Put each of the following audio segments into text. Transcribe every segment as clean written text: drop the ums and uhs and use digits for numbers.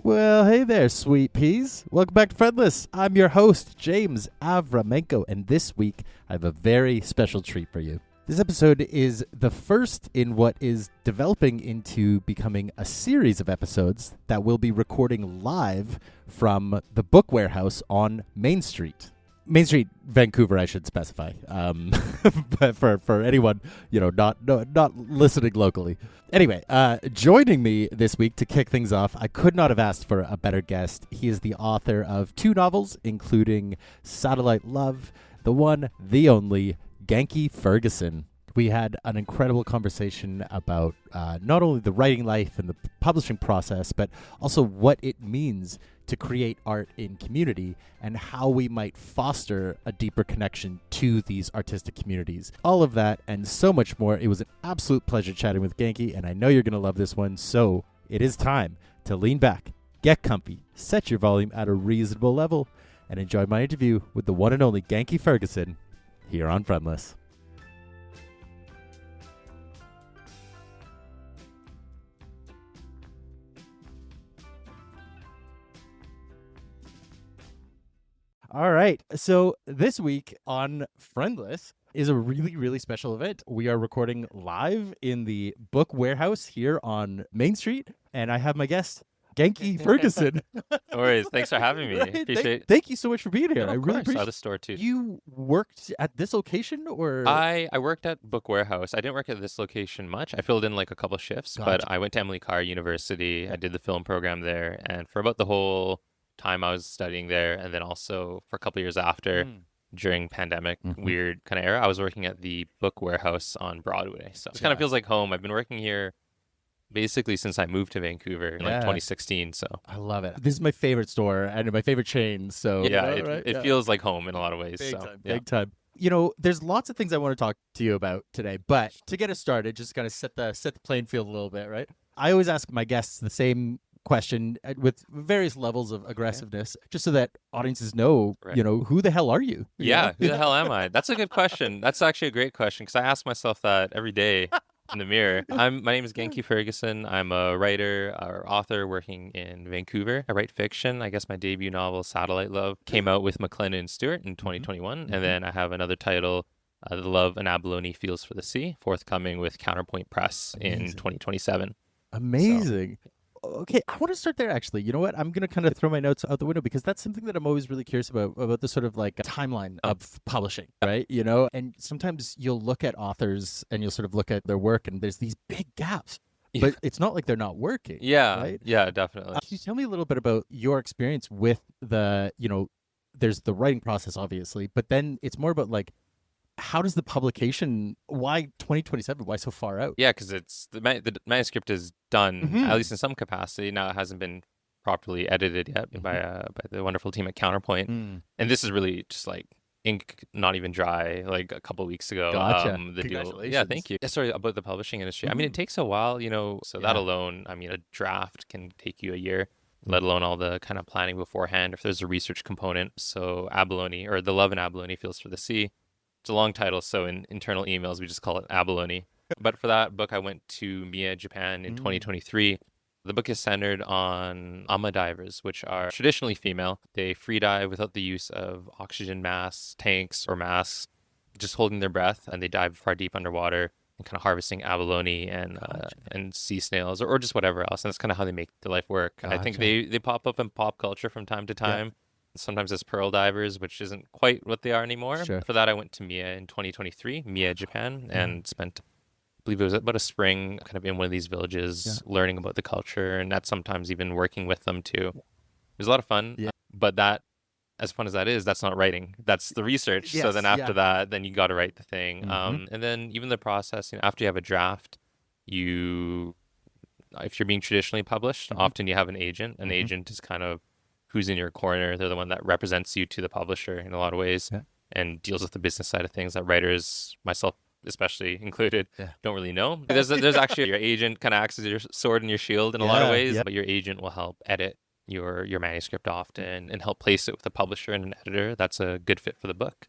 Well, hey there, sweet peas. Welcome back to Friendless. I'm your host, James Avramenko, and this week I have a very special treat for you. This episode is the first in what is developing into becoming a series of episodes that we'll be recording live from the Book Warehouse on Main Street. Main Street, Vancouver, I should specify, but for anyone not listening locally. Anyway, joining me this week to kick things off, I could not have asked for a better guest. He is the author of 2 novels, including Satellite Love, the one, the only, Genki Ferguson. We had an incredible conversation about not only the writing life and the publishing process, but also what it means to create art in community and how we might foster a deeper connection to these artistic communities. All of that and so much more. It was an absolute pleasure chatting with Genki, and I know you're going to love this one. So it is time to lean back, get comfy, set your volume at a reasonable level, and enjoy my interview with the one and only Genki Ferguson here on Friendless. All right. So this week on Friendless is a really, really special event. We are recording live in the Book Warehouse here on Main Street, and I have my guest, Genki Ferguson. No worries. Thanks for having me. Right? Thank you so much for being here. No, I of really course. appreciate Out of the store too. You worked at this location, or I worked at Book Warehouse. I didn't work at this location much. I filled in like a couple shifts, but I went to Emily Carr University. I did the film program there, and for about the whole time I was studying there, and then also for a couple of years after during pandemic weird kind of era, I was working at the Book Warehouse on Broadway. So it kind of feels like home. I've been working here basically since I moved to Vancouver in like 2016. So I love it. This is my favorite store and my favorite chain. So it feels like home in a lot of ways. Big time. You know, there's lots of things I want to talk to you about today, but to get us started, just kind of set the playing field a little bit, right? I always ask my guests the same question with various levels of aggressiveness, just so that audiences know, who the hell are you? Who the hell am I? That's a good question. That's actually a great question, because I ask myself that every day in the mirror. My name is Genki Ferguson. I'm a writer or author working in Vancouver. I write fiction. I guess my debut novel, Satellite Love, came out with McLennan Stewart in 2021. And then I have another title, The Love and Abalone Feels for the Sea, forthcoming with Counterpoint Press in 2027. Amazing. So, okay, I want to start there, actually. You know what? I'm going to kind of throw my notes out the window, because that's something that I'm always really curious about the sort of like timeline of publishing, right? And sometimes you'll look at authors and you'll sort of look at their work, and there's these big gaps, but it's not like they're not working. Right? Yeah, definitely. Can you tell me a little bit about your experience with the, there's the writing process, obviously, but then it's more about like, how does the publication, why 2027, why so far out? Yeah, because it's the manuscript is done, at least in some capacity. Now it hasn't been properly edited yet by the wonderful team at Counterpoint. And this is really just like ink not even dry, like a couple weeks ago. Gotcha. The Congratulations. deal. Yeah, thank you. Yeah, sorry about the publishing industry. I mean, it takes a while, so that alone, I mean, a draft can take you a year, let alone all the kind of planning beforehand, if there's a research component. So Abalone, or The Love and Abalone Feels for the Sea. It's a long title, so in internal emails, we just call it Abalone. But for that book, I went to Mie, Japan in 2023. The book is centered on ama divers, which are traditionally female. They free dive without the use of oxygen masks, tanks, or masks, just holding their breath, and they dive far deep underwater and kind of harvesting abalone and sea snails or just whatever else. And that's kind of how they make their life work. I think they pop up in pop culture from time to time. Yeah. Sometimes as pearl divers, which isn't quite what they are anymore. Sure. For that, I went to Mie in 2023, Mie, Japan, and spent, I believe it was about a spring, kind of in one of these villages, learning about the culture, and that's sometimes even working with them too. It was a lot of fun, but that, as fun as that is, that's not writing. That's the research. So then after that, then you got to write the thing. And then even the process, after you have a draft, if you're being traditionally published, often you have an agent. An agent is kind of who's in your corner. They're the one that represents you to the publisher in a lot of ways and deals with the business side of things that writers, myself especially included, don't really know. There's actually your agent kind of acts as your sword and your shield in a lot of ways, but your agent will help edit your manuscript often and help place it with a publisher and an editor. That's a good fit for the book.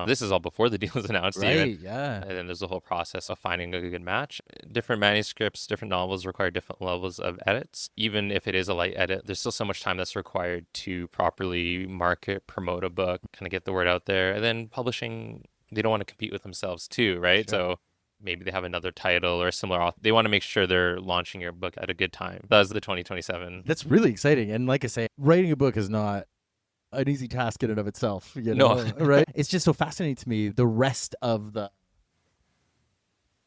This is all before the deal was announced, even. Right, yeah. And then there's the whole process of finding a good match. Different manuscripts, different novels require different levels of edits. Even if it is a light edit, there's still so much time that's required to properly market, promote a book, kind of get the word out there. And then publishing, they don't want to compete with themselves too, right? Sure. So maybe they have another title or a similar author. They want to make sure they're launching your book at a good time. That's the 2027. That's really exciting. And like I say, writing a book is not an easy task in and of itself, you know, No. right? It's just so fascinating to me, the rest of the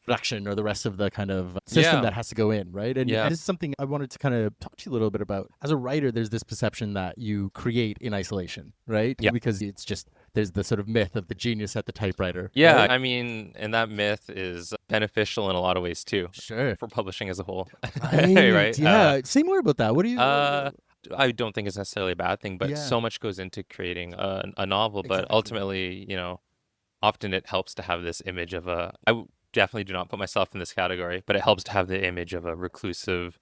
production or the rest of the kind of system that has to go in, right? And this is something I wanted to kind of talk to you a little bit about. As a writer, there's this perception that you create in isolation, right? Yeah. Because it's just, there's the sort of myth of the genius at the typewriter. Yeah, right? I mean, and that myth is beneficial in a lot of ways too. Sure. For publishing as a whole. Right. Right? Yeah. Say more about that. What do you... I don't think it's necessarily a bad thing, but so much goes into creating a novel. But ultimately, you know, often it helps to have this image of definitely do not put myself in this category, but it helps to have the image of a reclusive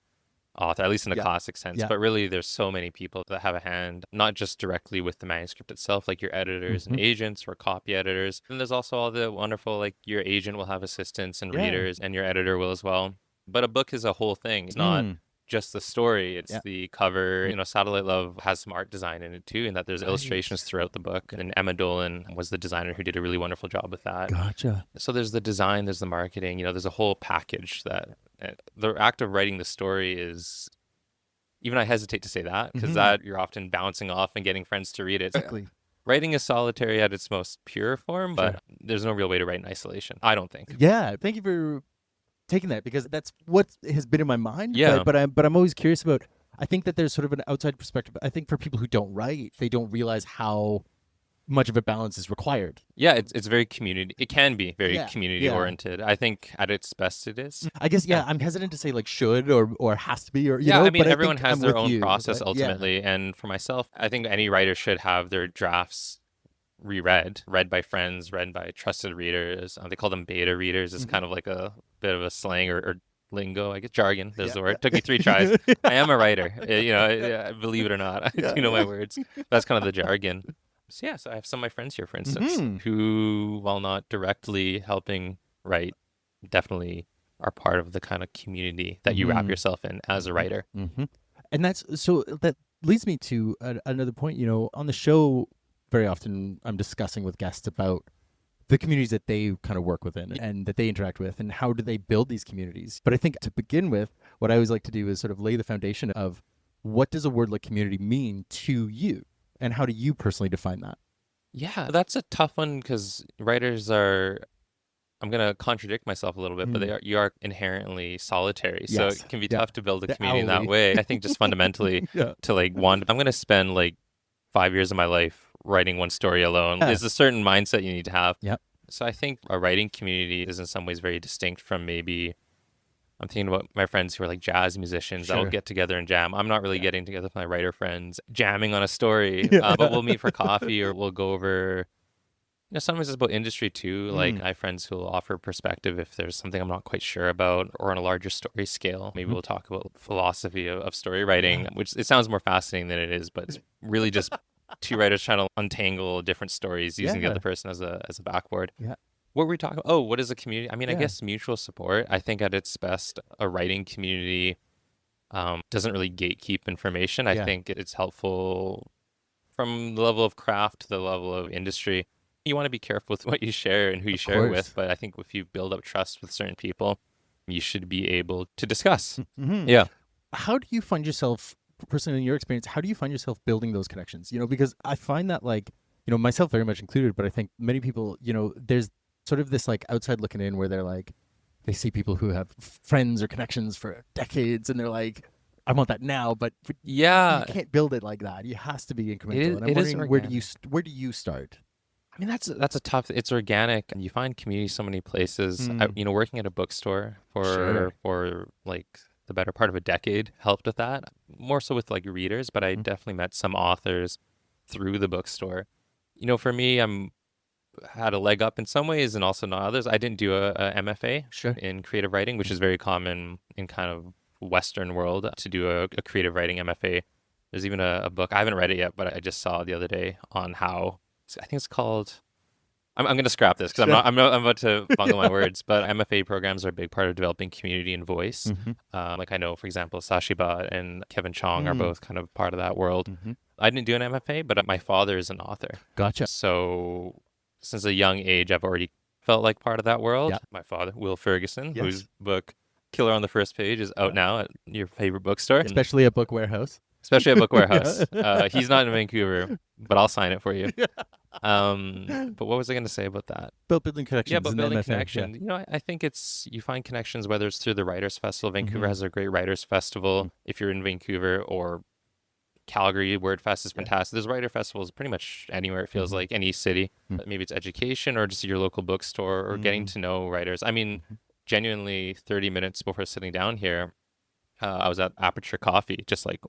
author, at least in a classic sense. But really, there's so many people that have a hand, not just directly with the manuscript itself, like your editors and agents or copy editors. And there's also all the wonderful, like your agent will have assistants and readers, and your editor will as well. But a book is a whole thing. It's not just the story, it's the cover. You know, Satellite Love has some art design in it too, and that there's illustrations throughout the book. And Emma Dolan was the designer who did a really wonderful job with that. Gotcha. So there's the design, there's the marketing, you know, there's a whole package that the act of writing the story is, even I hesitate to say that, because that you're often bouncing off and getting friends to read it. Exactly. Writing is solitary at its most pure form, but there's no real way to write in isolation, I don't think. Yeah, thank you for taking that, because that's what has been in my mind. Yeah. But I'm always curious about, I think that there's sort of an outside perspective. I think for people who don't write, they don't realize how much of a balance is required. Yeah, it's very community. It can be very community oriented. I think at its best it is. I guess, I'm hesitant to say like should or has to be, or, you know. I mean, but everyone has their own process process ultimately. And for myself, I think any writer should have their drafts read by friends, read by trusted readers. They call them beta readers. It's kind of like a bit of a slang or lingo, I guess, jargon. There's the word. Took me 3 tries. I am a writer, you know, believe it or not. I do know my words. That's kind of the jargon. So I have some of my friends here, for instance, who, while not directly helping write, definitely are part of the kind of community that you wrap yourself in as a writer. And that leads me to another point. You know, on the show, very often I'm discussing with guests about the communities that they kind of work within and that they interact with, and how do they build these communities. But I think to begin with, what I always like to do is sort of lay the foundation of what does a word like community mean to you, and how do you personally define that? Yeah, that's a tough one, because writers are, I'm going to contradict myself a little bit, but you are inherently solitary. So it can be tough to build a community in that way. I think just fundamentally to like I'm going to spend like 5 years of my life writing one story alone. There's a certain mindset you need to have. So I think a writing community is in some ways very distinct from, maybe, I'm thinking about my friends who are like jazz musicians that will get together and jam. I'm not really getting together with my writer friends, jamming on a story, but we'll meet for coffee, or we'll go over, you know, sometimes it's about industry too. Like I have friends who will offer perspective if there's something I'm not quite sure about, or on a larger story scale. Maybe we'll talk about philosophy of story writing, which it sounds more fascinating than it is, but it's really just 2 writers trying to untangle different stories using the other person as a backboard. What were we talking about? Oh, what is a community? I mean, I guess mutual support. I think at its best, a writing community doesn't really gatekeep information. I think it's helpful from the level of craft to the level of industry. You want to be careful with what you share and who you share with, but I think if you build up trust with certain people, you should be able to discuss. Yeah. How do you find yourself, personally in your experience, how do you find yourself building those connections? You know, because I find that, like, you know, myself very much included, but I think many people, you know, there's sort of this like outside looking in where they're like, they see people who have friends or connections for decades, and they're like, I want that now, but you can't build it like that. It has to be incremental. And I'm wondering, where do you start? I mean, that's a tough. It's organic, and you find community so many places. You know, working at a bookstore for like the better part of a decade helped with that. More so with like readers, but I definitely met some authors through the bookstore. You know, for me, had a leg up in some ways and also not others. I didn't do a MFA in creative writing, which is very common in kind of Western world to do a creative writing MFA. There's even a book, I haven't read it yet, but I just saw the other day on how, I think it's called I'm going to scrap this because I'm about to bungle my words, but MFA programs are a big part of developing community and voice. Like I know, for example, Sashiba and Kevin Chong are both kind of part of that world. I didn't do an MFA, but my father is an author. Gotcha. So since a young age, I've already felt like part of that world. Yeah. My father, Will Ferguson, whose book Killer on the First Page is out now at your favorite bookstore. Especially at Book Warehouse. Especially at Book Warehouse. He's not in Vancouver, but I'll sign it for you. But what was I going to say about that? Building connections. Yeah, but building MFA, connections. yeah. You know, I think you find connections, whether it's through the Writers Festival. Vancouver has a great Writers Festival. If you're in Vancouver, or Calgary, WordFest is fantastic. There's writer festivals pretty much anywhere, it feels like, any city. Maybe it's education or just your local bookstore or getting to know writers. I mean, genuinely, 30 minutes before sitting down here, I was at Aperture Coffee, just like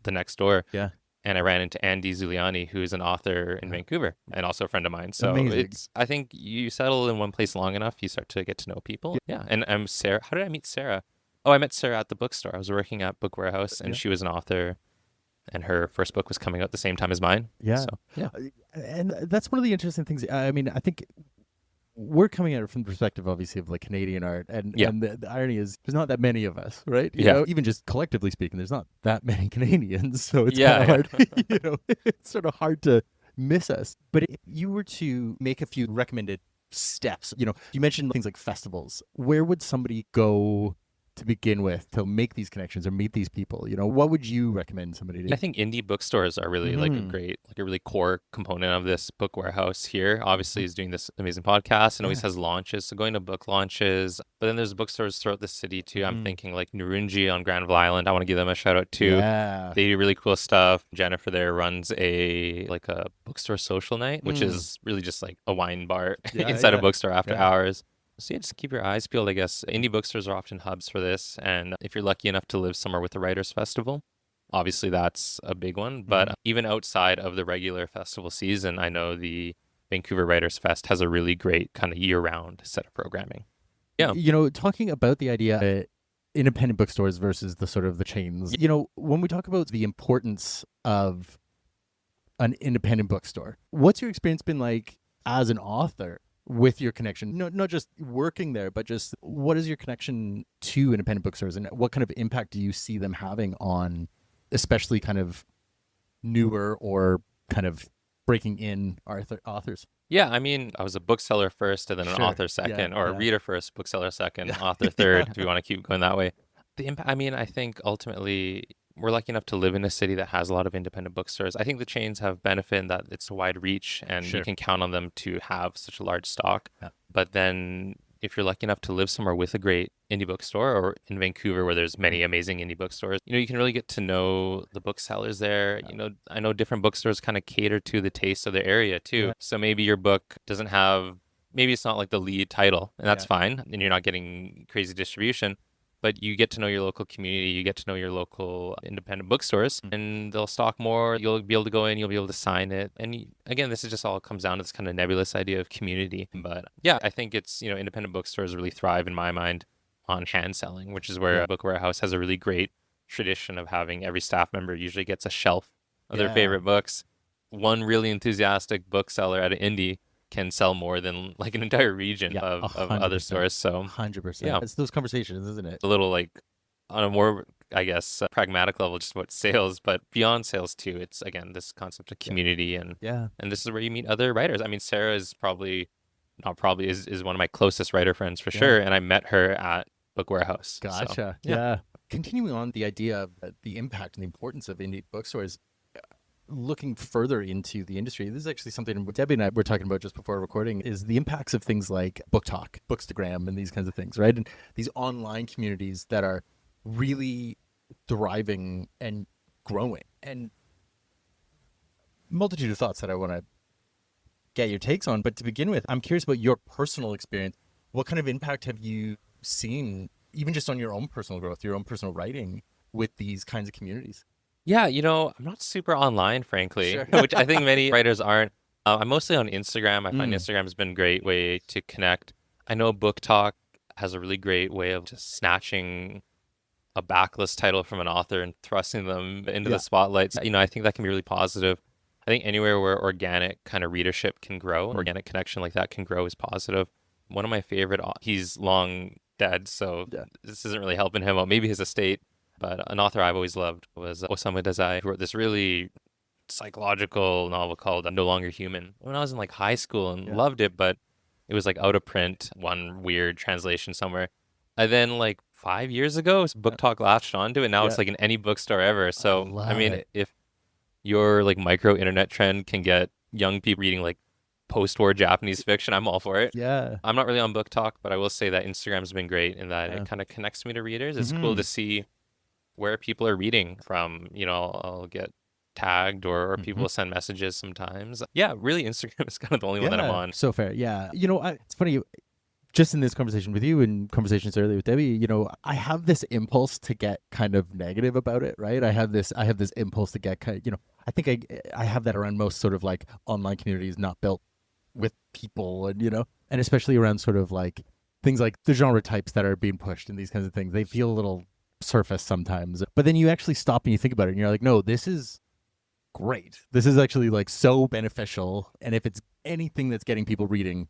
the next door. Yeah. And I ran into Andy Zuliani, who is an author in Vancouver and also a friend of mine. So Amazing. I think you settle in one place long enough, you start to get to know people. Yeah. And I'm Sarah. How did I meet Sarah? Oh, I met Sarah at the bookstore. I was working at Book Warehouse, and she was an author, and her first book was coming out the same time as mine. Yeah. So, yeah. And that's one of the interesting things. I mean, I think we're coming at it from the perspective, obviously, of like Canadian art. And the irony is there's not that many of us, right? You know, even just collectively speaking, there's not that many Canadians. So it's kind of hard, you know, it's sort of hard to miss us. But if you were to make a few recommended steps, you know, you mentioned things like festivals. Where would somebody go to begin with to make these connections or meet these people? You know, what would you recommend somebody to do? I think indie bookstores are really like a really core component of this. Book Warehouse here obviously is doing this amazing podcast and always has launches. So going to book launches, but then there's bookstores throughout the city too. I'm thinking like Nurunji on Granville Island. I want to give them a shout out too. Yeah. They do really cool stuff. Jennifer there runs a bookstore social night, which is really just like a wine bar inside a bookstore after hours. So yeah, just keep your eyes peeled, I guess. Indie bookstores are often hubs for this. And if you're lucky enough to live somewhere with a writers festival, obviously that's a big one. But even outside of the regular festival season, I know the Vancouver Writers Fest has a really great kind of year-round set of programming. Yeah. You know, talking about the idea of independent bookstores versus the sort of the chains, you know, when we talk about the importance of an independent bookstore, what's your experience been like as an author with your connection? Not just working there, but just what is your connection to independent bookstores, and what kind of impact do you see them having on especially kind of newer or kind of breaking in authors? Yeah, I mean, I was a bookseller first and then an author second, or a reader first, bookseller second, author third, if you want to keep going that way. The impact, I mean, I think ultimately we're lucky enough to live in a city that has a lot of independent bookstores. I think the chains have benefit in that it's a wide reach and you can count on them to have such a large stock. Yeah. But then if you're lucky enough to live somewhere with a great indie bookstore, or in Vancouver where there's many amazing indie bookstores, you know, you can really get to know the booksellers there. You know, I know different bookstores kind of cater to the taste of their area too. So maybe your book doesn't have, maybe it's not like the lead title, and that's fine, and you're not getting crazy distribution. But you get to know your local community, you get to know your local independent bookstores, and they'll stock more. You'll be able to go in, you'll be able to sign it. And again, this is just all comes down to this kind of nebulous idea of community. But yeah, I think it's, you know, independent bookstores really thrive in my mind on hand selling, which is where Book Warehouse has a really great tradition of having every staff member usually gets a shelf of their favorite books. One really enthusiastic bookseller at an indie can sell more than like an entire region of other stores. So 100%. Yeah. It's those conversations, isn't it? A little like on a more, I guess, pragmatic level, just about sales, but beyond sales too. It's again, this concept of community and this is where you meet other writers. I mean, Sarah is is one of my closest writer friends for sure. And I met her at Book Warehouse. Gotcha. So, yeah. Continuing on the idea of the impact and the importance of indie bookstores, looking further into the industry, this is actually something Debbie and I were talking about just before recording, is the impacts of things like BookTok, Bookstagram, and these kinds of things, right? And these online communities that are really thriving and growing. And multitude of thoughts that I want to get your takes on. But to begin with, I'm curious about your personal experience. What kind of impact have you seen, even just on your own personal growth, your own personal writing, with these kinds of communities? Yeah, you know, I'm not super online, frankly, which I think many writers aren't. I'm mostly on Instagram. I find Instagram has been a great way to connect. I know BookTok has a really great way of just snatching a backlist title from an author and thrusting them into the spotlight. You know, I think that can be really positive. I think anywhere where organic kind of readership can grow, organic connection like that can grow is positive. One of my favorite, he's long dead, so this isn't really helping him out. Maybe his estate, but an author I've always loved was Osamu Dazai, who wrote this really psychological novel called No Longer Human. When I was in like high school and loved it, but it was like out of print, one weird translation somewhere. And then like 5 years ago, BookTok latched onto it. Now it's like in any bookstore ever. So I mean, if your like micro internet trend can get young people reading like post-war Japanese fiction, I'm all for it. Yeah. I'm not really on BookTok, but I will say that Instagram's been great in that it kind of connects me to readers. It's cool to see where people are reading from. You know, I'll get tagged or people will send messages sometimes. Yeah, really, Instagram is kind of the only one that I'm on. So fair. Yeah. You know, it's funny. Just in this conversation with you and conversations earlier with Debbie, you know, I have this impulse to get kind of negative about it, right? I have this impulse to get kind of, you know, I think I have that around most sort of like online communities not built with people, and, you know, and especially around sort of like things like the genre types that are being pushed and these kinds of things. They feel a little surface sometimes, but then you actually stop and you think about it and you're like, no, this is great. This is actually like so beneficial. And if it's anything that's getting people reading,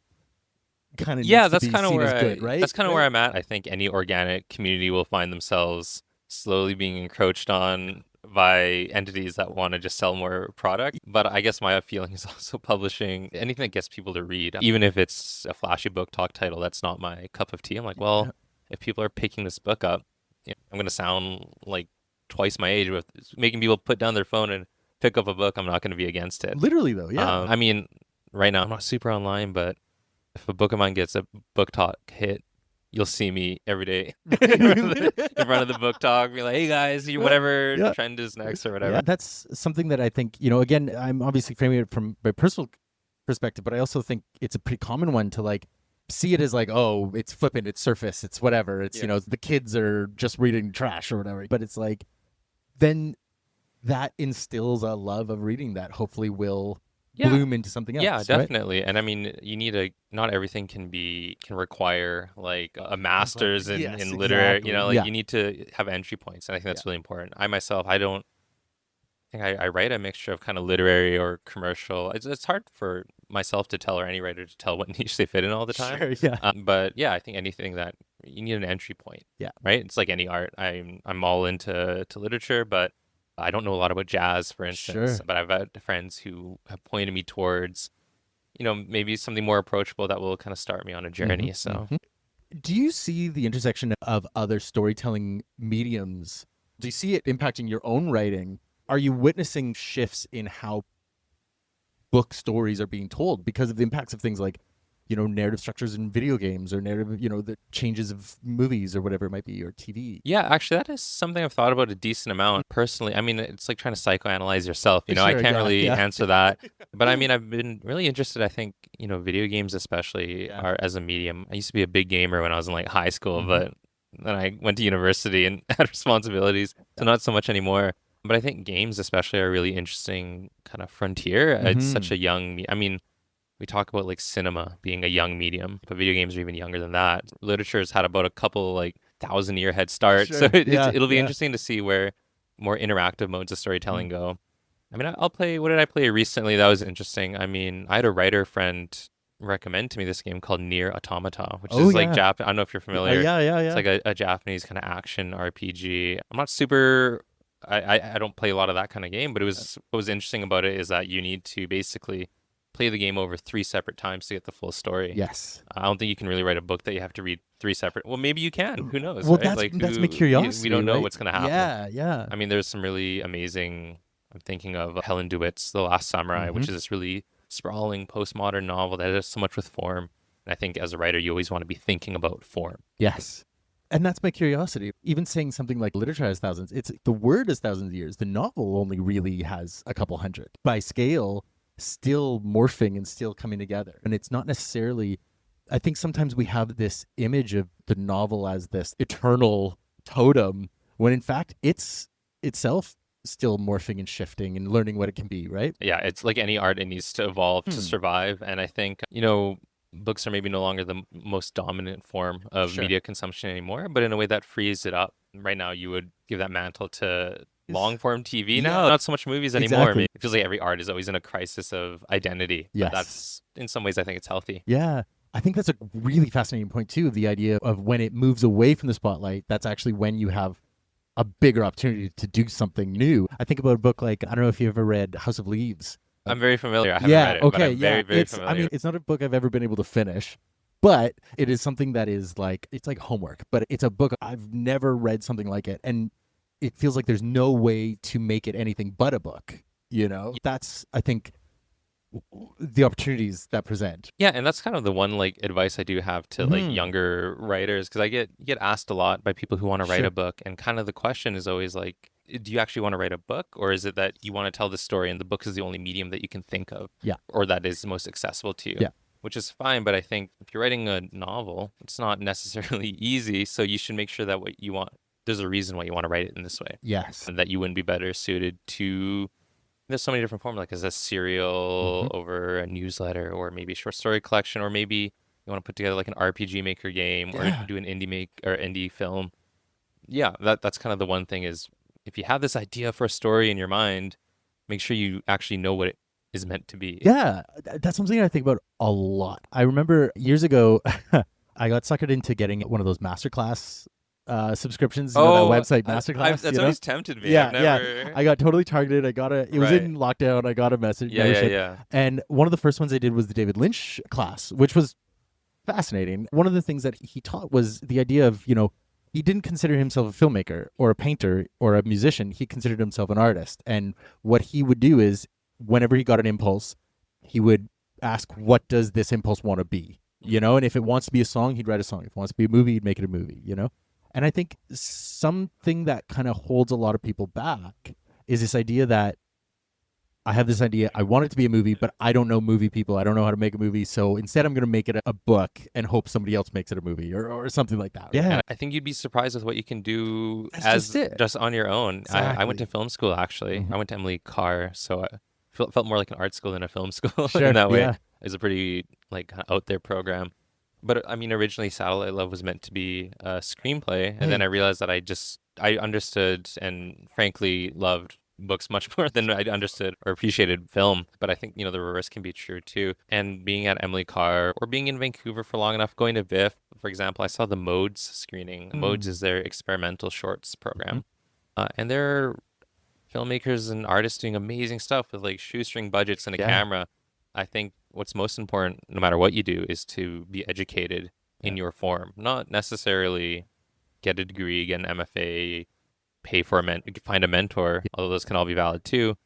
kind of that's kind of where right? That's kind of where I'm at. I think any organic community will find themselves slowly being encroached on by entities that want to just sell more product. But I guess my feeling is also publishing anything that gets people to read, even if it's a flashy book talk title. That's not my cup of tea. I'm like, well, if people are picking this book up, you know, I'm going to sound like twice my age with making people put down their phone and pick up a book. I'm not going to be against it. Literally, though, yeah. I mean, right now I'm not super online, but if a book of mine gets a book talk hit, you'll see me every day in front of the book talk, be like, hey guys, whatever trend is next or whatever. Yeah, that's something that I think, you know, again, I'm obviously framing it from my personal perspective, but I also think it's a pretty common one to like see it as like, oh, it's flippant, it's surface, it's whatever. It's, you know, the kids are just reading trash or whatever. But it's like, then that instills a love of reading that hopefully will bloom into something else. Yeah, definitely. Right? And I mean, you need not everything can require like a master's in literary, you know, like you need to have entry points. And I think that's really important. I myself, I think I write a mixture of kind of literary or commercial. It's hard for myself to tell, or any writer to tell what niche they fit in all the time. Sure, yeah. But yeah, I think anything that you need an entry point. Yeah. Right. It's like any art. I'm all into literature, but I don't know a lot about jazz, for instance, but I've had friends who have pointed me towards, you know, maybe something more approachable that will kind of start me on a journey. So, do you see the intersection of other storytelling mediums? Do you see it impacting your own writing? Are you witnessing shifts in how book stories are being told because of the impacts of things like, you know, narrative structures in video games, or narrative, you know, the changes of movies or whatever it might be, or TV? Yeah, actually, that is something I've thought about a decent amount personally. I mean, it's like trying to psychoanalyze yourself. You know, I can't really answer that. But I mean, I've been really interested. I think, you know, video games especially are as a medium. I used to be a big gamer when I was in like high school, but then I went to university and had responsibilities. So not so much anymore. But I think games especially are a really interesting kind of frontier. It's such a young, I mean, we talk about like cinema being a young medium, but video games are even younger than that. Literature has had about a couple like 1,000-year head start. So it'll be interesting to see where more interactive modes of storytelling go. I mean, I'll play, what did I play recently that was interesting? I mean, I had a writer friend recommend to me this game called Nier Automata, which is like I don't know if you're familiar. It's like a Japanese kind of action RPG. I'm not super, I don't play a lot of that kind of game, but what was interesting about it is that you need to basically play the game over 3 separate times to get the full story. Yes. I don't think you can really write a book that you have to read 3 separate. Well, maybe you can. Who knows? Well, right? that's my curiosity. We don't know what's going to happen. Yeah. I mean, there's some really amazing. I'm thinking of Helen DeWitt's The Last Samurai, which is this really sprawling postmodern novel that does so much with form. And I think as a writer, you always want to be thinking about form. Yes. And that's my curiosity. Even saying something like literature has thousands, it's the word has thousands of years. The novel only really has a couple hundred. By scale, still morphing and still coming together. And it's not necessarily, I think sometimes we have this image of the novel as this eternal totem, when in fact it's itself still morphing and shifting and learning what it can be, right? Yeah, it's like any art, it needs to evolve to survive. And I think, you know, books are maybe no longer the most dominant form of media consumption anymore, but in a way that frees it up. Right now, you would give that mantle to long form TV Yeah. now, not so much movies anymore. Exactly. I mean, it feels like every art is always in a crisis of identity. Yes. But that's, in some ways, I think it's healthy. Yeah. I think that's a really fascinating point too, of the idea of when it moves away from the spotlight, that's actually when you have a bigger opportunity to do something new. I think about a book like, I don't know if you ever read House of Leaves. I'm very familiar. I haven't read it, but I'm very familiar. I mean, it's not a book I've ever been able to finish, but it is something that is like, it's like homework, but it's a book I've never read something like it. And it feels like there's no way to make it anything but a book, you know? That's, I think, the opportunities that present. Yeah, and that's kind of the one like advice I do have to like younger writers, because I get asked a lot by people who want to write a book, and kind of the question is always like, do you actually want to write a book, or is it that you want to tell the story and the book is the only medium that you can think of, or that is most accessible to you? Which is fine, but I think if you're writing a novel, it's not necessarily easy, so you should make sure that what you want, there's a reason why you want to write it in this way. Yes. And that you wouldn't be better suited to, there's so many different forms, like as a serial over a newsletter, or maybe a short story collection, or maybe you want to put together like an RPG Maker game, or do an indie film. Yeah, that's kind of the one thing is, if you have this idea for a story in your mind, make sure you actually know what it is meant to be. Yeah, that's something I think about a lot. I remember years ago, I got suckered into getting one of those masterclass subscriptions, that website Masterclass. That's always tempted me. Yeah. I got totally targeted. It was in lockdown. I got a message. Yeah. And one of the first ones I did was the David Lynch class, which was fascinating. One of the things that he taught was the idea of, he didn't consider himself a filmmaker or a painter or a musician. He considered himself an artist. And what he would do is, whenever he got an impulse, he would ask, what does this impulse want to be? And if it wants to be a song, he'd write a song. If it wants to be a movie, he'd make it a movie, And I think something that kind of holds a lot of people back is this idea that I have this idea, I want it to be a movie, but I don't know movie people. I don't know how to make a movie. So instead, I'm going to make it a book and hope somebody else makes it a movie or something like that. Yeah. And I think you'd be surprised with what you can do just on your own. Exactly. I went to film school, actually. I went to Emily Carr, so I felt more like an art school than a film school in that way. It was a pretty like out there program. But I mean, originally Satellite Love was meant to be a screenplay. And then I realized that I understood and frankly loved books much more than I understood or appreciated film. But I think, the reverse can be true too. And being at Emily Carr or being in Vancouver for long enough, going to VIFF, for example, I saw the Modes screening. Modes is their experimental shorts program. And they're filmmakers and artists doing amazing stuff with like shoestring budgets and a camera. I think what's most important, no matter what you do, is to be educated in your form, not necessarily get a degree, get an MFA, pay for find a mentor, although those can all be valid too.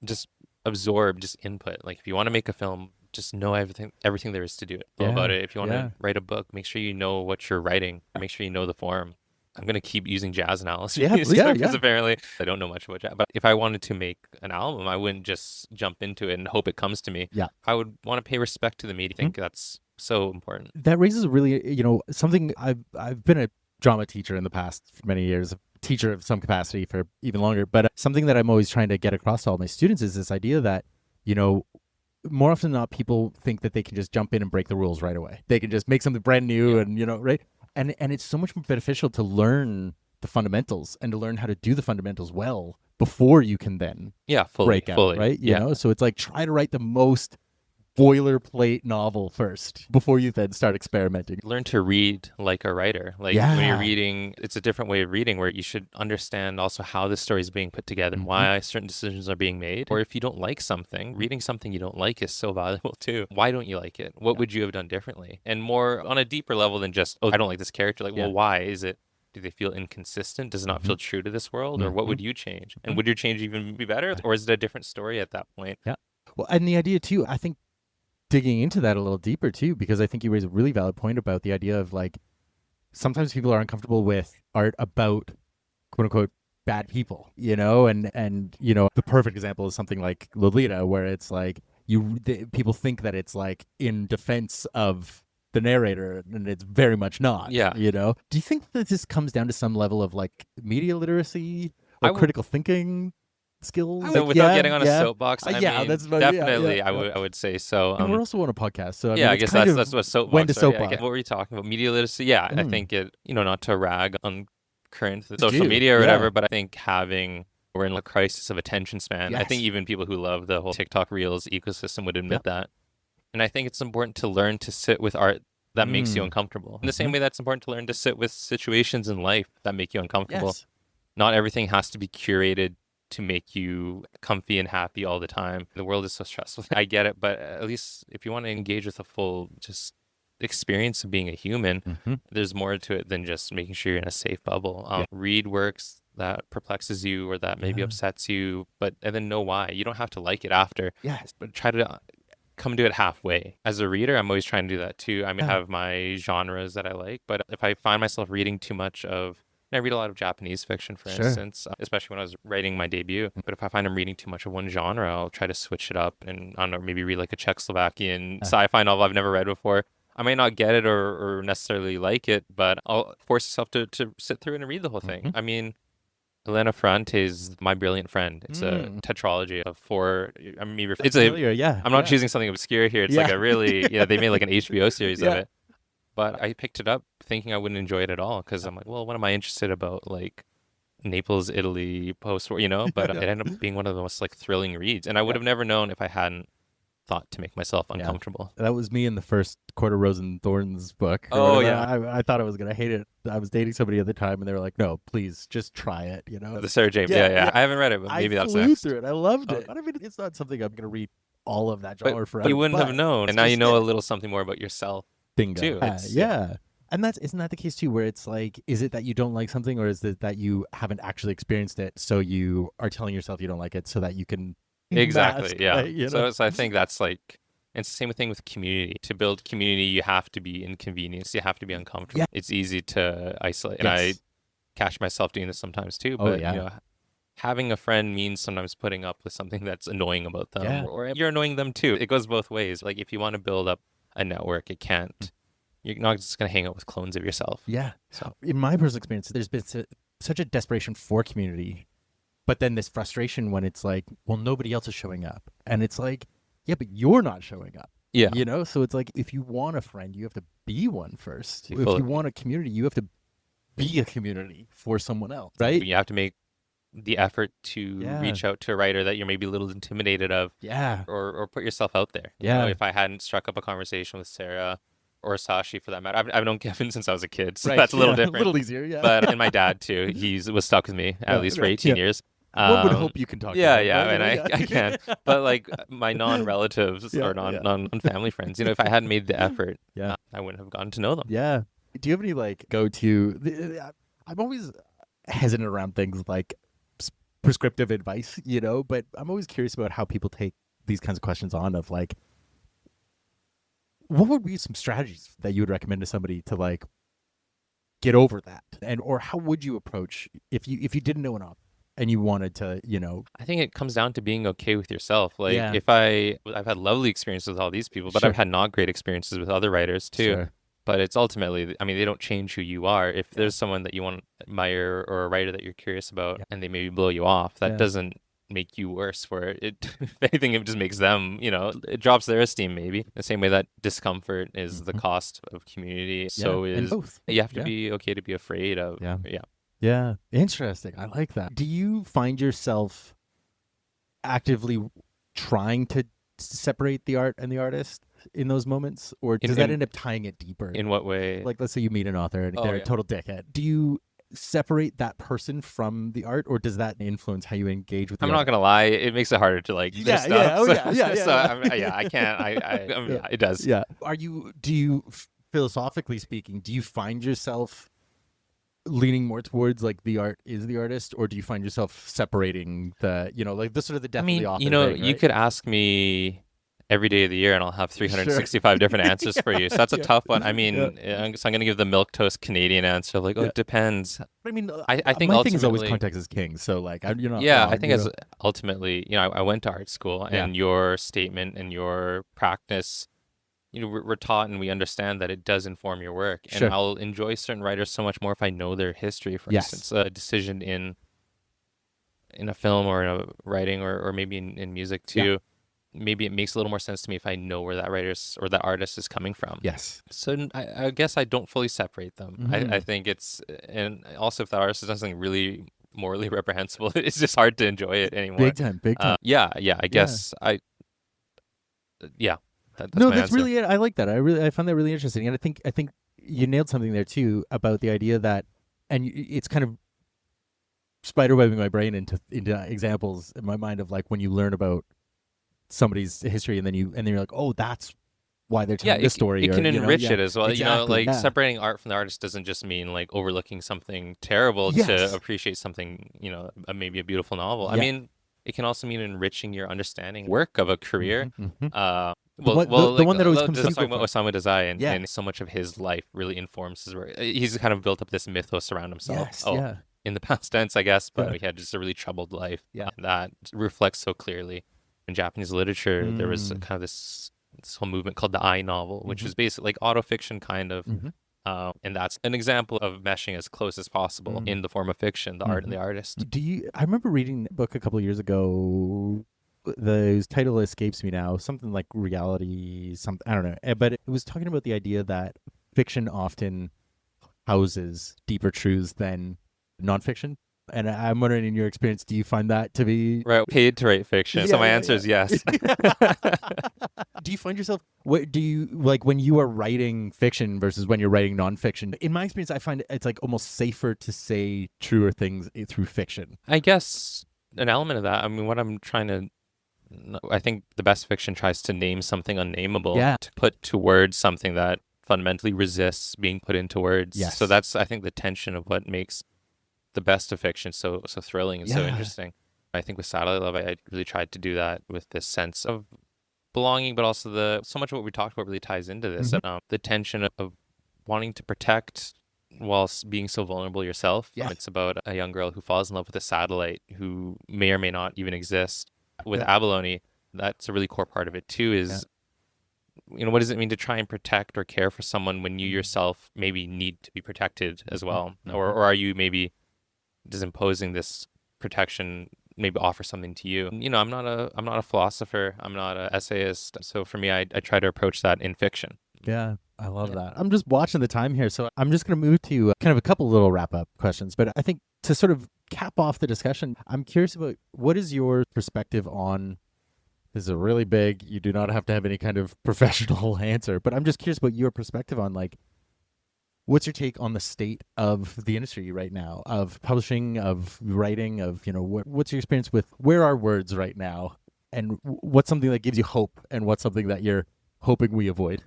Just absorb, just input. Like if you want to make a film, just know everything there is to do it. Know about it. If you want to write a book, make sure you know what you're writing. Make sure you know the form. I'm going to keep using jazz analogies because apparently I don't know much about jazz. But if I wanted to make an album, I wouldn't just jump into it and hope it comes to me. Yeah. I would want to pay respect to the medium. I think that's so important. That raises really, something. I've been a drama teacher in the past for many years, a teacher of some capacity for even longer. But something that I'm always trying to get across to all my students is this idea that, more often than not, people think that they can just jump in and break the rules right away. They can just make something brand new and, right? And it's so much more beneficial to learn the fundamentals and to learn how to do the fundamentals well before you can then break out, right? You know, so it's like try to write the most boilerplate novel first before you then start experimenting. Learn to read like a writer. Like when you're reading, it's a different way of reading where you should understand also how the story is being put together and why certain decisions are being made. Or if you don't like something, reading something you don't like is so valuable too. Why don't you like it? What would you have done differently? And more on a deeper level than just, I don't like this character. Like, well, why? Is it, do they feel inconsistent? Does it not feel true to this world? Or what would you change? And would your change even be better? Or is it a different story at that point? Yeah. Well, and the idea too, I think, digging into that a little deeper too, because I think you raise a really valid point about the idea of like sometimes people are uncomfortable with art about quote unquote bad people, and the perfect example is something like Lolita, where it's like people think that it's like in defense of the narrator, and it's very much not. Yeah. Do you think that this comes down to some level of like media literacy or critical thinking skills? So without getting on a soapbox, I mean, that's definitely. I would say so. And we're also on a podcast, so I guess that's what soapbox. When to soapbox? What were you talking about? Media literacy. Yeah, I think it. Not to rag on current social media or whatever, but I think having we're in a crisis of attention span. I think Yes. even people who love the whole TikTok Reels ecosystem would admit that. And I think it's important to learn to sit with art that makes you uncomfortable. In the same way that's important to learn to sit with situations in life that make you uncomfortable. Yes. Not everything has to be curated to make you comfy and happy all the time. The world is so stressful. I get it, but at least if you want to engage with a full just experience of being a human, there's more to it than just making sure you're in a safe bubble. Read works that perplexes you or that maybe upsets you, and then know why. You don't have to like it after. Yes. But try to come to it halfway. As a reader, I'm always trying to do that too. I mean, I have my genres that I like, but if I find myself reading too much of, and I read a lot of Japanese fiction, for instance, especially when I was writing my debut. But if I find I'm reading too much of one genre, I'll try to switch it up and, I don't know, maybe read like a Czechoslovakian sci-fi novel I've never read before. I may not get it or necessarily like it, but I'll force yourself to sit through it and read the whole thing. I mean, Elena Ferrante's My Brilliant Friend. It's a tetralogy of four. I mean, it's familiar, I'm not choosing something obscure here. It's like a really, they made like an HBO series of it. But I picked it up thinking I wouldn't enjoy it at all because I'm like, well, what am I interested about? Like Naples, Italy, post-war, But it ended up being one of the most like thrilling reads, and I would have never known if I hadn't thought to make myself uncomfortable. That was me in the first Court of Rose and Thorns book. I thought I was gonna hate it. I was dating somebody at the time, and they were like, "No, please, just try it." The Sarah James. Yeah. I haven't read it, but maybe that's flew next. through it. I loved it. I mean, it's not something I'm gonna read all of that genre forever. You wouldn't have known, and now you know a little something more about yourself. Bingo. Too. And isn't that the case too, where it's like, is it that you don't like something, or is it that you haven't actually experienced it, so you are telling yourself you don't like it so that you can exactly mask, So I think that's like, it's the same thing with community. To build community, you have to be inconvenienced, you have to be uncomfortable. It's easy to isolate, and I catch myself doing this sometimes too. But having a friend means sometimes putting up with something that's annoying about them, or you're annoying them too. It goes both ways. Like if you want to build up a network, it can't. You're not just going to hang out with clones of yourself. Yeah. So in my personal experience, there's been such a desperation for community, but then this frustration when it's like, well, nobody else is showing up. And it's like, yeah, but you're not showing up. Yeah. So it's like, if you want a friend, you have to be one first. If you want a community, you have to be a community for someone else, right? You have to make the effort to reach out to a writer that you're maybe a little intimidated of. Yeah. Or put yourself out there. Yeah. If I hadn't struck up a conversation with Sarah, or Sashi for that matter. I've known Kevin since I was a kid, so that's a little different. A little easier, But and my dad too. He was stuck with me at least for 18 years. One would hope you can talk to him, and I can. But like my non-relatives or non-family friends, if I hadn't made the effort, I wouldn't have gotten to know them. Yeah. Do you have any like go-to? I'm always hesitant around things like prescriptive advice, but I'm always curious about how people take these kinds of questions on of like, what would be some strategies that you would recommend to somebody to like get over that, or how would you approach if you didn't know an author and you wanted to, I think it comes down to being okay with yourself. Like if I've had lovely experiences with all these people, but I've had not great experiences with other writers too. Sure. But it's ultimately, I mean, they don't change who you are. If there's someone that you want to admire or a writer that you're curious about and they maybe blow you off, that doesn't make you worse for it. If anything, it just makes them, it drops their esteem maybe. The same way that discomfort is the cost of community. So is both. You have to be okay to be afraid of. Yeah. Interesting. I like that. Do you find yourself actively trying to separate the art and the artist in those moments, or does that end up tying it deeper? In what way? Like, let's say you meet an author and they're a total dickhead. Do you separate that person from the art, or does that influence how you engage with the I'm art? not gonna lie, it makes it harder to like stuff. I can't. It does. Yeah. Do you philosophically speaking, do you find yourself leaning more towards like the art is the artist, or do you find yourself separating the like the sort of the death of the author thing, right? You could ask me every day of the year and I'll have 365 different answers for you. So that's a tough one. I mean, so I'm going to give the milktoast Canadian answer of like, it depends. I mean, I think my thing is always context is king. So like, I think as ultimately, I went to art school and your statement and your practice, we're taught and we understand that it does inform your work. And I'll enjoy certain writers so much more if I know their history. For instance, a decision in a film or in a writing or maybe in music too. Maybe it makes a little more sense to me if I know where that writer or that artist is coming from. Yes. So I guess I don't fully separate them. I think it's, and also if that artist has done something really morally reprehensible. It's just hard to enjoy it anymore. Big time. Yeah, I guess that's No, my that's answer. really it. I like that. I found that really interesting, and I think you nailed something there too about the idea that, and it's kind of spiderwebbing my brain into examples in my mind of like when you learn about somebody's history, and then you're like, oh, that's why they're telling this story. It can enrich it as well. Exactly, separating art from the artist doesn't just mean like overlooking something terrible to appreciate something, maybe a beautiful novel. I mean, it can also mean enriching your understanding work of a career. The one that always comes to talking about Osamu Dazai, and so much of his life really informs his work. He's kind of built up this mythos around himself. In the past tense, I guess, but he had just a really troubled life. That reflects so clearly in Japanese literature. There was kind of this whole movement called the I novel, which was basically like autofiction kind of. And that's an example of meshing as close as possible in the form of fiction, the art and the artist. I remember reading a book a couple of years ago. The title escapes me now. Something like reality, something, I don't know. But it was talking about the idea that fiction often houses deeper truths than nonfiction. And I'm wondering, in your experience, do you find that to be paid to write fiction? So my answer is yes. Do you find yourself, what do you like when you are writing fiction versus when you're writing nonfiction? In my experience, I find it's like almost safer to say truer things through fiction. I guess an element of that. I mean, I think the best fiction tries to name something unnameable, to put to words something that fundamentally resists being put into words. So that's, I think, the tension of what makes the best of fiction so thrilling and so interesting. I think with Satellite Love, I really tried to do that with this sense of belonging, but also so much of what we talked about really ties into this. The tension of wanting to protect whilst being so vulnerable yourself. It's about a young girl who falls in love with a satellite who may or may not even exist. With Abalone, that's a really core part of it too, is what does it mean to try and protect or care for someone when you yourself maybe need to be protected as well? Or are you maybe just imposing this protection, maybe offer something to you? I'm not a philosopher, I'm not an essayist, so for me I try to approach that in fiction. I love that. I'm just watching the time here, so I'm just going to move to kind of a couple little wrap-up questions. But I think to sort of cap off the discussion, I'm curious about what is your perspective on, this is a really big, you do not have to have any kind of professional answer, but I'm just curious about your perspective on, like, what's your take on the state of the industry right now, of publishing, of writing, of, what's your experience with where are words right now? And what's something that gives you hope, and what's something that you're hoping we avoid?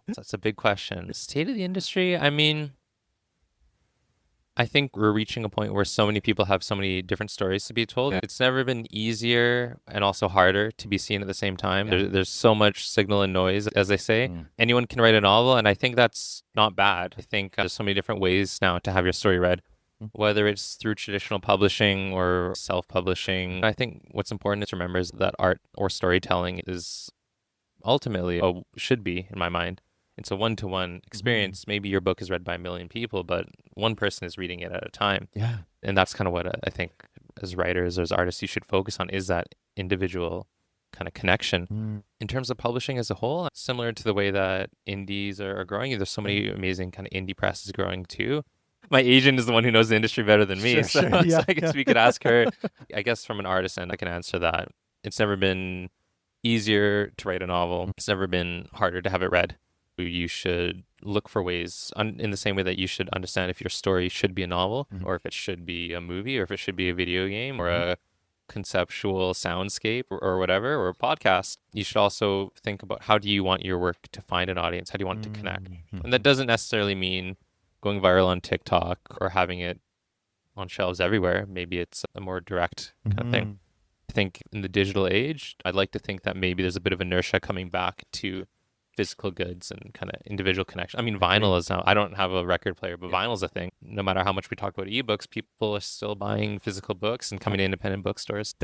That's a big question. State of the industry, I mean, I think we're reaching a point where so many people have so many different stories to be told. It's never been easier and also harder to be seen at the same time. There's so much signal and noise, as they say. Anyone can write a novel, and I think that's not bad. I think there's so many different ways now to have your story read, whether it's through traditional publishing or self-publishing. I think what's important is to remember is that art or storytelling is ultimately, should be, in my mind, it's a one-to-one experience. Maybe your book is read by 1 million people, but one person is reading it at a time. And that's kind of what I think as writers or as artists you should focus on, is that individual kind of connection. In terms of publishing as a whole, similar to the way that indies are growing, there's so many amazing kind of indie presses growing too. My agent is the one who knows the industry better than me, so I guess we could ask her. I guess from an artist end, I can answer that. It's never been easier to write a novel. It's never been harder to have it read. You should look for ways, in the same way that you should understand if your story should be a novel, or if it should be a movie, or if it should be a video game, or a conceptual soundscape, or whatever, or a podcast. You should also think about, how do you want your work to find an audience? How do you want it to connect? And that doesn't necessarily mean going viral on TikTok or having it on shelves everywhere. Maybe it's a more direct kind of thing. I think in the digital age, I'd like to think that maybe there's a bit of inertia coming back to physical goods and kind of individual connection. I mean, vinyl is now, I don't have a record player, but vinyl's a thing. No matter how much we talk about ebooks, people are still buying physical books and coming to independent bookstores.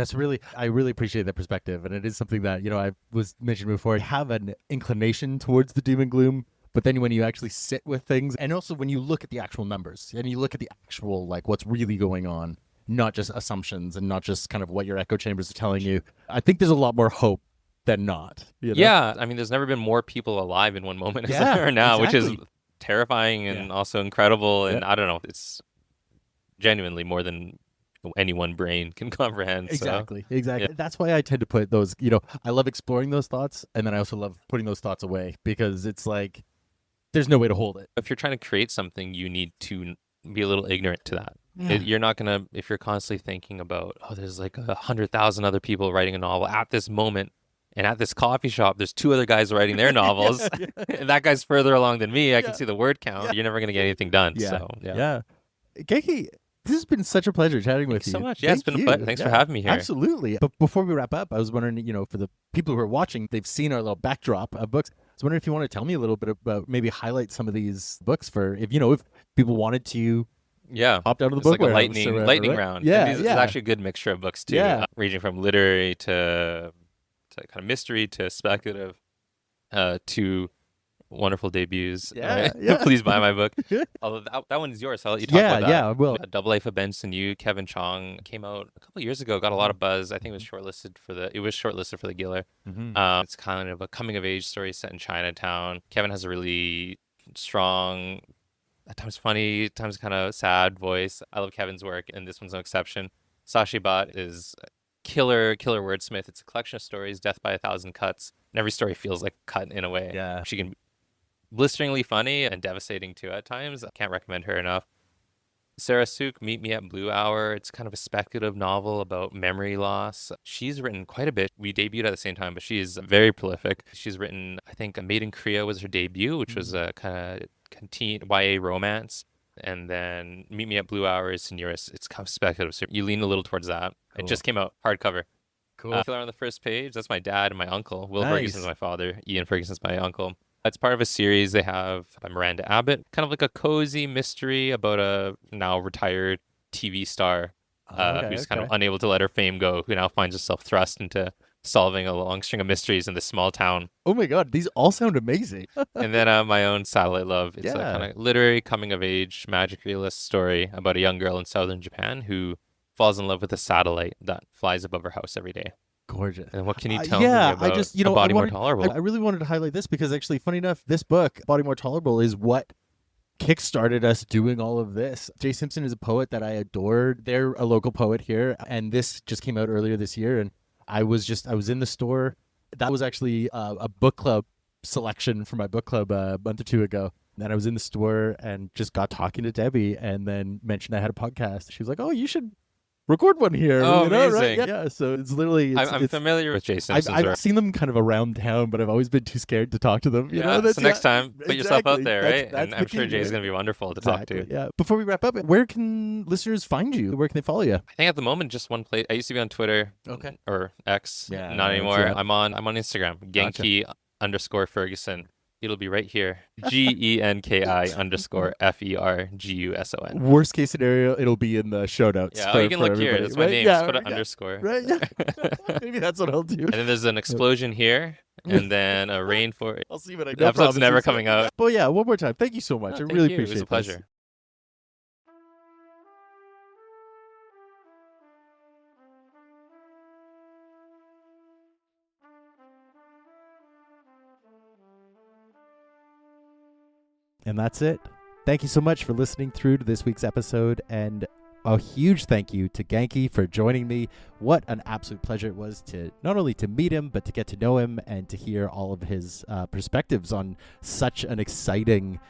I really appreciate that perspective. And it is something that, I was mentioned before, I have an inclination towards the doom and gloom. But then when you actually sit with things, and also when you look at the actual numbers and you look at the actual, like, what's really going on, not just assumptions and not just kind of what your echo chambers are telling you, I think there's a lot more hope than not. Yeah, I mean, there's never been more people alive in one moment as there are now, which is terrifying and also incredible. And I don't know, genuinely more than any one brain can comprehend. Exactly. Yeah. That's why I tend to put those, I love exploring those thoughts, and then I also love putting those thoughts away, because it's like there's no way to hold it. If you're trying to create something, you need to be a little ignorant to that. Yeah. You're not going to, if you're constantly thinking about, there's like 100,000 other people writing a novel at this moment, and at this coffee shop, there's 2 other guys writing their novels, and that guy's further along than me. I can see the word count. You're never going to get anything done. Yeah. Genki, this has been such a pleasure chatting with you. Thanks so much. Yeah, it's been a pleasure. Thanks for having me here. Absolutely. But before we wrap up, I was wondering, for the people who are watching, they've seen our little backdrop of books. I was wondering if you want to tell me a little bit about, maybe highlight some of these books for, if people wanted to opt out of the book. It's like a lightning round. Yeah, It's actually a good mixture of books too, ranging from literary to kind of mystery to speculative to wonderful debuts. Please buy my book. Although that one is yours, so I'll let you talk about that. Yeah, I will. Double Life of Benson Yu, Kevin Chong, came out a couple of years ago, got a lot of buzz. I think it was shortlisted for the Giller. Mm-hmm. It's kind of a coming of age story set in Chinatown. Kevin has a really strong, at times funny, at times kind of sad voice. I love Kevin's work, and this one's no exception. Sashi Bhatt is killer wordsmith. It's a collection of stories, death by 1,000 cuts, and every story feels like a cut in a way. Yeah. She can be blisteringly funny and devastating too at times. I can't recommend her enough. Sarah Suk, Meet Me at Blue Hour. It's kind of a speculative novel about memory loss. She's written quite a bit. We debuted at the same time, but she is very prolific. She's written, I think, A Maid in Korea was her debut, which was a kind of YA romance. And then Meet Me at Blue Hour is Senorus. It's kind of speculative. So you lean a little towards that. Cool. It just came out hardcover. Cool. Killer on the first page. That's my dad and my uncle. Will Ferguson's my father. Ian Ferguson's my uncle. It's part of a series they have by Miranda Abbott, kind of like a cozy mystery about a now retired TV star who's kind of unable to let her fame go, who now finds herself thrust into solving a long string of mysteries in this small town. Oh my God, these all sound amazing. And then my own Satellite Love. It's a kind of literary coming-of-age magic realist story about a young girl in southern Japan who falls in love with a satellite that flies above her house every day. Gorgeous. And what can you tell me about A Body More Tolerable? I really wanted to highlight this because actually, funny enough, this book, Body More Tolerable, is what kickstarted us doing all of this. Jay Simpson is a poet that I adored. They're a local poet here, and this just came out earlier this year, and I was in the store. That was actually a book club selection for my book club a month or 2 ago. And then I was in the store and just got talking to Debbie and then mentioned I had a podcast. She was like, "Oh, you should record one here." Oh, amazing. Right? Yeah, so it's literally... I'm familiar with Jay Simpson's I've work. seen them kind of around town, but I've always been too scared to talk to them. So next time, put yourself out there, right? And I'm sure Jay's going to be wonderful to talk to. Yeah. Before we wrap up, where can listeners find you? Where can they follow you? I think at the moment, just one place. I used to be on Twitter. Okay. Or X. Not anymore. I'm on Instagram. Genki _Ferguson. It'll be right here. GENKI_FERGUSON. Worst case scenario, it'll be in the show notes. Yeah, you can look here. That's my name. Just put an underscore. Right? Yeah. Maybe that's what I'll do. And then there's an explosion here, and then a rainforest. I'll see what I do. The episode's never coming out. But yeah, one more time. Thank you so much. I really appreciate it. It was a pleasure. And that's it. Thank you so much for listening through to this week's episode, and a huge thank you to Genki for joining me. What an absolute pleasure it was to not only to meet him, but to get to know him and to hear all of his perspectives on such an exciting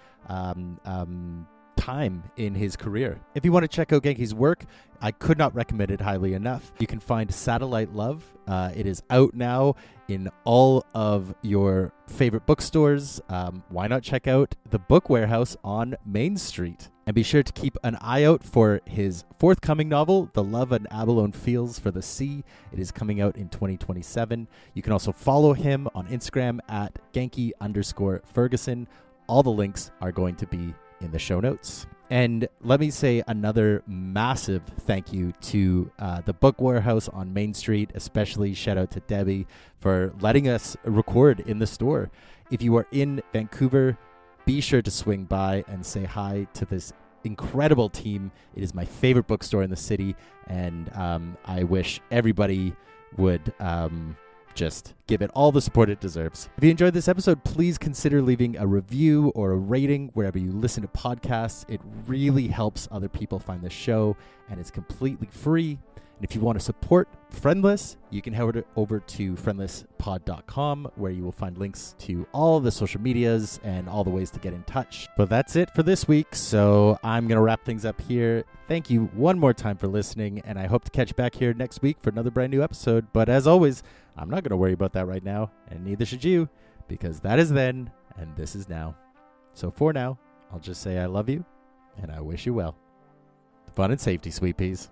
time in his career. If you want to check out Genki's work, I could not recommend it highly enough. You can find Satellite Love. It is out now in all of your favorite bookstores. Why not check out the Book Warehouse on Main Street? And be sure to keep an eye out for his forthcoming novel, The Love an Abalone Feels for the Sea. It is coming out in 2027. You can also follow him on Instagram at Genki_Ferguson. All the links are going to be in the show notes. And let me say another massive thank you to the Book Warehouse on Main Street, especially shout out to Debbie for letting us record in the store. If you are in Vancouver, be sure to swing by and say hi to this incredible team. It is my favorite bookstore in the city, and I wish everybody would just give it all the support it deserves. If you enjoyed this episode, please consider leaving a review or a rating wherever you listen to podcasts. It really helps other people find the show, and it's completely free. And if you want to support Friendless, you can head over to friendlesspod.com, where you will find links to all the social medias and all the ways to get in touch. But that's it for this week, so I'm going to wrap things up here. Thank you one more time for listening, and I hope to catch you back here next week for another brand new episode. But as always, I'm not going to worry about that right now, and neither should you, because that is then, and this is now. So for now, I'll just say I love you, and I wish you well. Fun and safety, sweet peas.